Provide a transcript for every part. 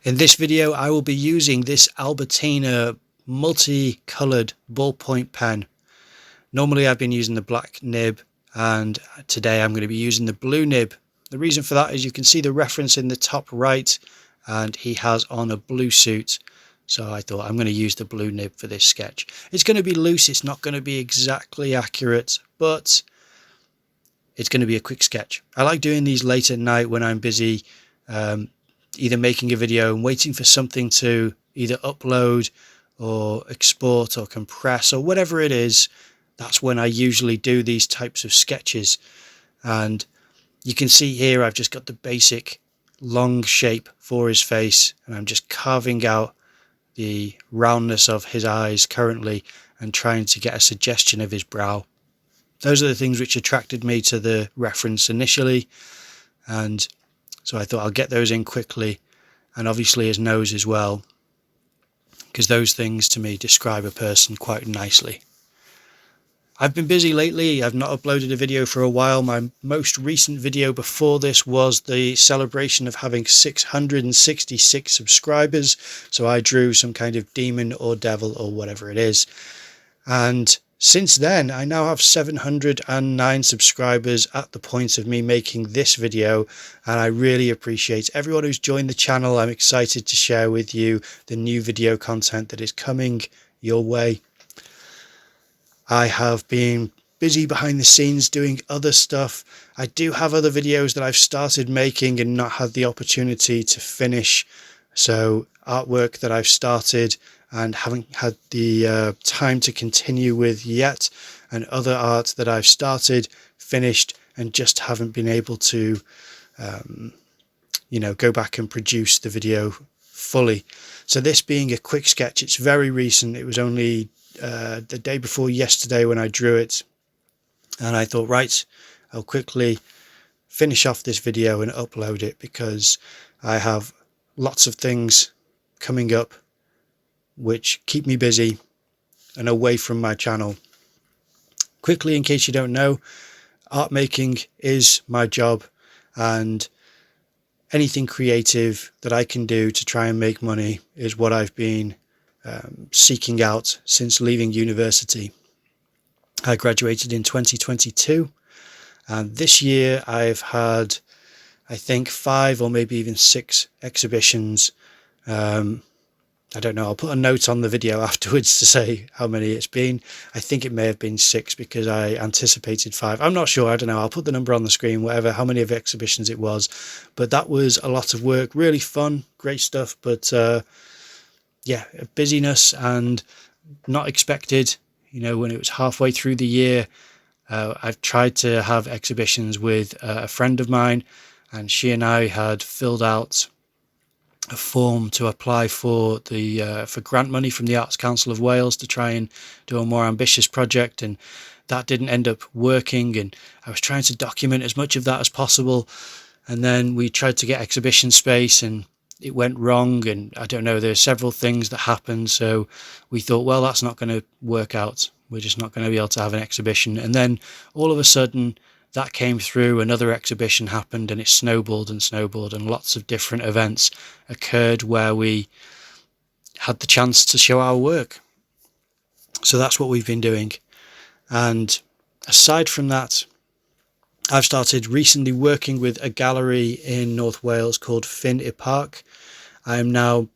In this video, I will be using this Albertina multi-coloured ballpoint pen. Normally I've been using the black nib, and today I'm going to be using the blue nib. The reason for that is you can see the reference in the top right, and he has on a blue suit. So I thought I'm going to use the blue nib for this sketch. It's going to be loose, it's not going to be exactly accurate, but it's going to be a quick sketch. I like doing these late at night when I'm busy, either making a video and waiting for something to either upload or export or compress or whatever it is. That's when I usually do these types of sketches. And you can see here I've just got the basic long shape for his face, and I'm just carving out the roundness of his eyes currently and trying to get a suggestion of his brow. Those are the things which attracted me to the reference initially, and so I thought I'll get those in quickly, and obviously his nose as well, because those things to me describe a person quite nicely. I've been busy lately. I've not uploaded a video for a while. My most recent video before this was the celebration of having 666 subscribers. So I drew some kind of demon or devil or whatever it is. And since then, I now have 709 subscribers at the point of me making this video, and I really appreciate everyone who's joined the channel. I'm excited to share with you the new video content that is coming your way. I have been busy behind the scenes doing other stuff. I do have other videos that I've started making and not had the opportunity to finish. So artwork that I've started and haven't had the time to continue with yet, and other art that I've started, finished, and just haven't been able to go back and produce the video fully. So this being a quick sketch, it's very recent. It was only the day before yesterday when I drew it, and I thought, right, I'll quickly finish off this video and upload it, because I have lots of things coming up which keep me busy and away from my channel. Quickly, in case you don't know, art making is my job, and anything creative that I can do to try and make money is what I've been seeking out since leaving university. I graduated in 2022, and this year I've had, I think, 5 or maybe even 6 exhibitions. I don't know, I'll put a note on the video afterwards to say how many it's been. I think it may have been 6 because I anticipated 5. I'm not sure, I don't know, I'll put the number on the screen, whatever, how many of exhibitions it was. But that was a lot of work, really fun, great stuff, but yeah, busyness and not expected. You know, when it was halfway through the year, I've tried to have exhibitions with a friend of mine, and she and I had filled out a form to apply for the for grant money from the Arts Council of Wales to try and do a more ambitious project, and that didn't end up working, and I was trying to document as much of that as possible, and then we tried to get exhibition space and it went wrong, and I don't know, there are several things that happened, so we thought, well, that's not going to work out, we're just not going to be able to have an exhibition. And then all of a sudden that came through, another exhibition happened, and it snowballed and snowballed, and lots of different events occurred where we had the chance to show our work. So that's what we've been doing. And aside from that, I've started recently working with a gallery in North Wales called Finn y Park. I am now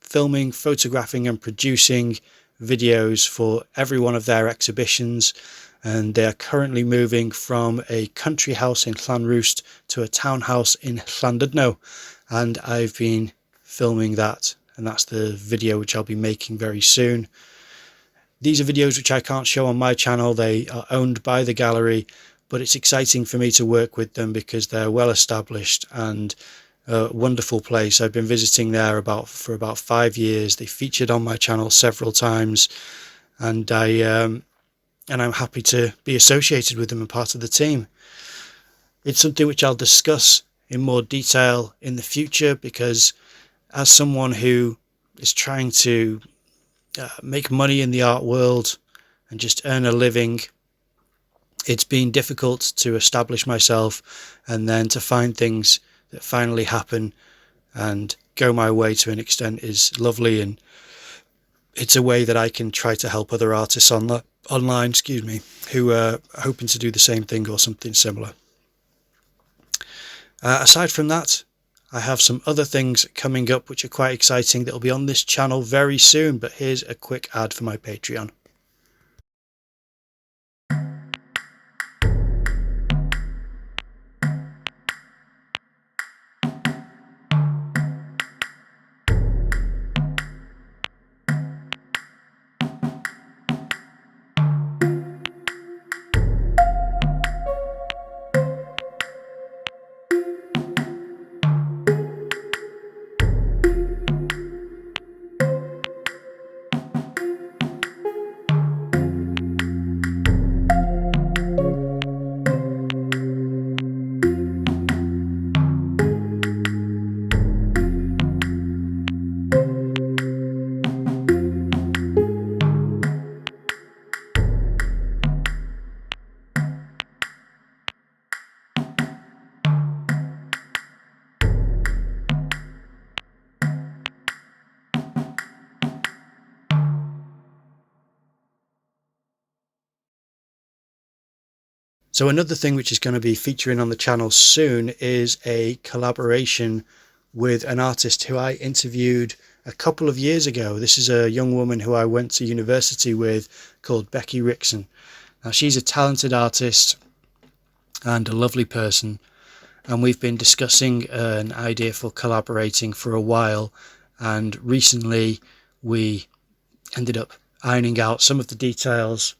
filming, photographing and producing videos for every one of their exhibitions, and they are currently moving from a country house in Llanrwst to a townhouse in Llandudno, and I've been filming that, and that's the video which I'll be making very soon. These are videos which I can't show on my channel. They are owned by the gallery, but it's exciting for me to work with them because they're well established and a wonderful place. I've been visiting there for about 5 years. They featured on my channel several times, and I'm happy to be associated with them and part of the team. It's something which I'll discuss in more detail in the future, because as someone who is trying to make money in the art world and just earn a living, it's been difficult to establish myself and then to find things that finally happen and go my way to an extent is lovely, and it's a way that I can try to help other artists online, who are hoping to do the same thing or something similar. Aside from that, I have some other things coming up which are quite exciting that will be on this channel very soon, but here's a quick ad for my Patreon. So another thing which is going to be featuring on the channel soon is a collaboration with an artist who I interviewed a couple of years ago. This is a young woman who I went to university with called Becky Rickson. Now, she's a talented artist and a lovely person, and we've been discussing an idea for collaborating for a while, and recently we ended up ironing out some of the details.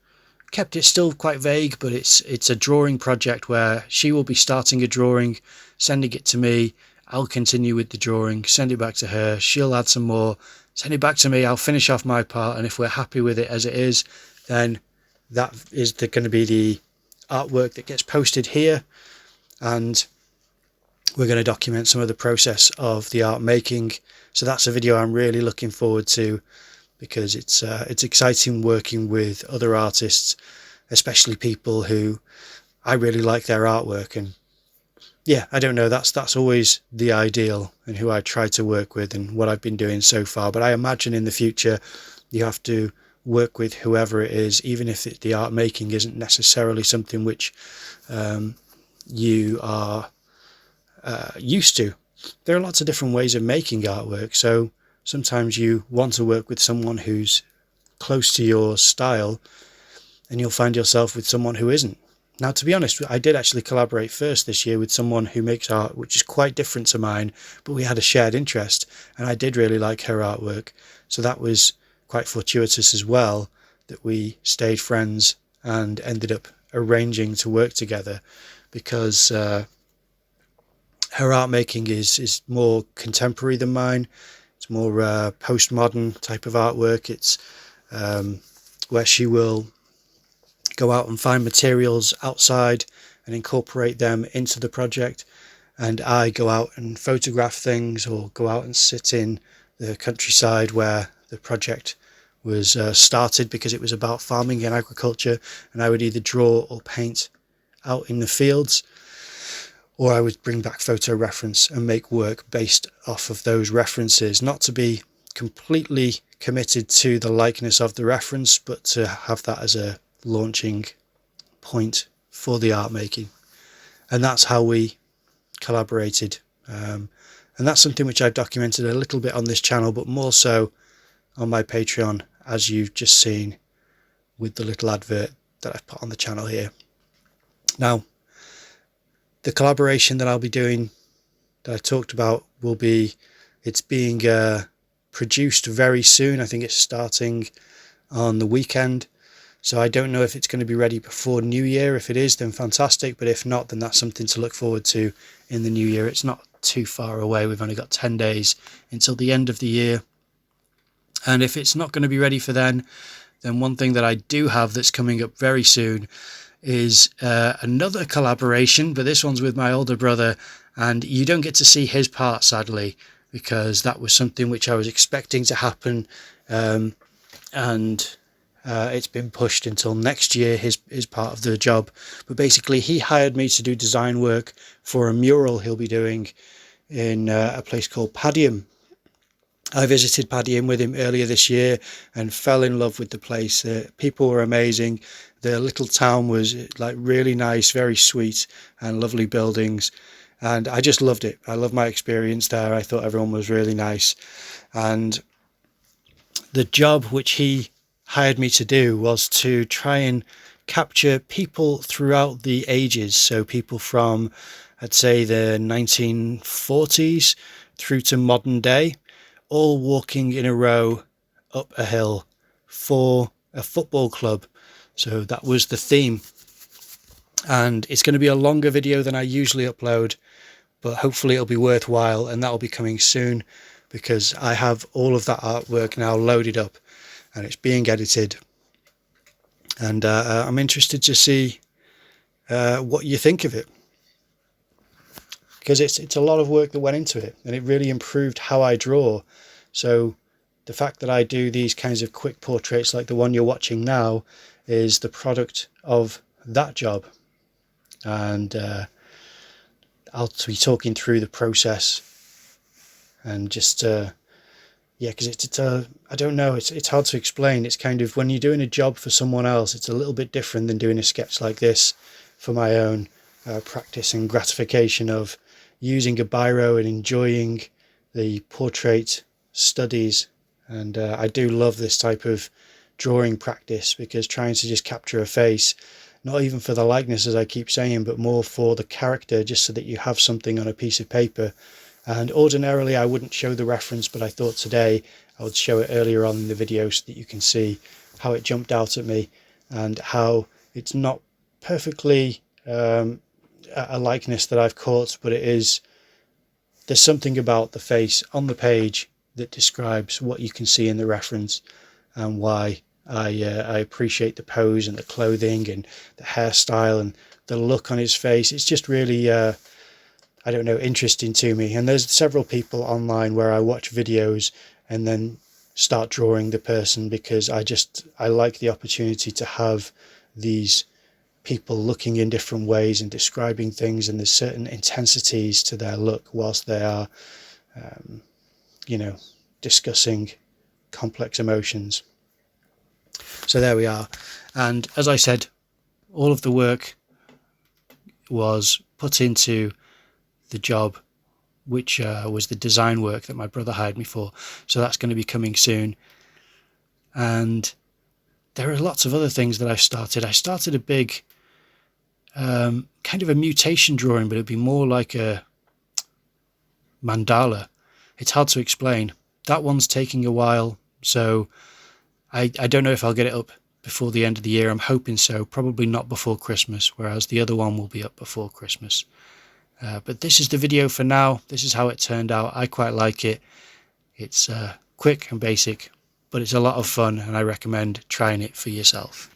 Kept it still quite vague, but it's a drawing project where she will be starting a drawing, sending it to me, I'll continue with the drawing, send it back to her, she'll add some more, send it back to me, I'll finish off my part, and if we're happy with it as it is, then that is going to be the artwork that gets posted here, and we're going to document some of the process of the art making. So that's a video I'm really looking forward to, because it's exciting working with other artists, especially people who I really like their artwork. And yeah, I don't know, that's always the ideal and who I try to work with and what I've been doing so far. But I imagine in the future you have to work with whoever it is, even if the art making isn't necessarily something which you are used to. There are lots of different ways of making artwork, so sometimes you want to work with someone who's close to your style, and you'll find yourself with someone who isn't. Now, to be honest, I did actually collaborate first this year with someone who makes art which is quite different to mine, but we had a shared interest, and I did really like her artwork. So that was quite fortuitous as well, that we stayed friends and ended up arranging to work together, because her art making is more contemporary than mine. It's more postmodern type of artwork. It's where she will go out and find materials outside and incorporate them into the project, and I go out and photograph things or go out and sit in the countryside where the project was started, because it was about farming and agriculture, and I would either draw or paint out in the fields, or I would bring back photo reference and make work based off of those references, not to be completely committed to the likeness of the reference, but to have that as a launching point for the art making. And that's how we collaborated. And that's something which I've documented a little bit on this channel, but more so on my Patreon, as you've just seen with the little advert that I've put on the channel here. Now, the collaboration that I'll be doing, that I talked about, it's being produced very soon. I think it's starting on the weekend. So I don't know if it's going to be ready before New Year. If it is, then fantastic. But if not, then that's something to look forward to in the new year. It's not too far away. We've only got 10 days until the end of the year. And if it's not going to be ready for then one thing that I do have that's coming up very soon is another collaboration, but this one's with my older brother, and you don't get to see his part, sadly, because that was something which I was expecting to happen, and it's been pushed until next year, his part of the job. But basically he hired me to do design work for a mural he'll be doing in a place called Padium, I visited Paddy Inn with him earlier this year and fell in love with the place. People were amazing. The little town was like really nice, very sweet, and lovely buildings. And I just loved it. I loved my experience there. I thought everyone was really nice. And the job which he hired me to do was to try and capture people throughout the ages. So people from, I'd say, the 1940s through to modern day, all walking in a row up a hill for a football club. So that was the theme. And it's going to be a longer video than I usually upload, but hopefully it'll be worthwhile, and that'll be coming soon because I have all of that artwork now loaded up and it's being edited. And I'm interested to see what you think of it, because it's a lot of work that went into it, and it really improved how I draw. So the fact that I do these kinds of quick portraits like the one you're watching now is the product of that job. And I'll be talking through the process and just yeah, because it's I don't know, it's hard to explain. It's kind of, when you're doing a job for someone else, it's a little bit different than doing a sketch like this for my own practice and gratification of using a biro and enjoying the portrait studies. And I do love this type of drawing practice, because trying to just capture a face, not even for the likeness as I keep saying, but more for the character, just so that you have something on a piece of paper. And ordinarily I wouldn't show the reference, but I thought today I would show it earlier on in the video so that you can see how it jumped out at me, and how it's not perfectly a likeness that I've caught, but it is, there's something about the face on the page that describes what you can see in the reference, and why I appreciate the pose and the clothing and the hairstyle and the look on his face. It's just really I don't know, interesting to me. And there's several people online where I watch videos and then start drawing the person, because I like the opportunity to have these people looking in different ways and describing things, and there's certain intensities to their look whilst they are you know, discussing complex emotions. So there we are. And as I said, all of the work was put into the job, which was the design work that my brother hired me for. So that's going to be coming soon. And there are lots of other things that I've started. I started a big kind of a mutation drawing, but it'd be more like a mandala. It's hard to explain. That one's taking a while, so I don't know if I'll get it up before the end of the year. I'm hoping so. Probably not before Christmas, whereas the other one will be up before Christmas. But this is the video for now. This is how it turned out. I quite like it. It's quick and basic, but it's a lot of fun, and I recommend trying it for yourself.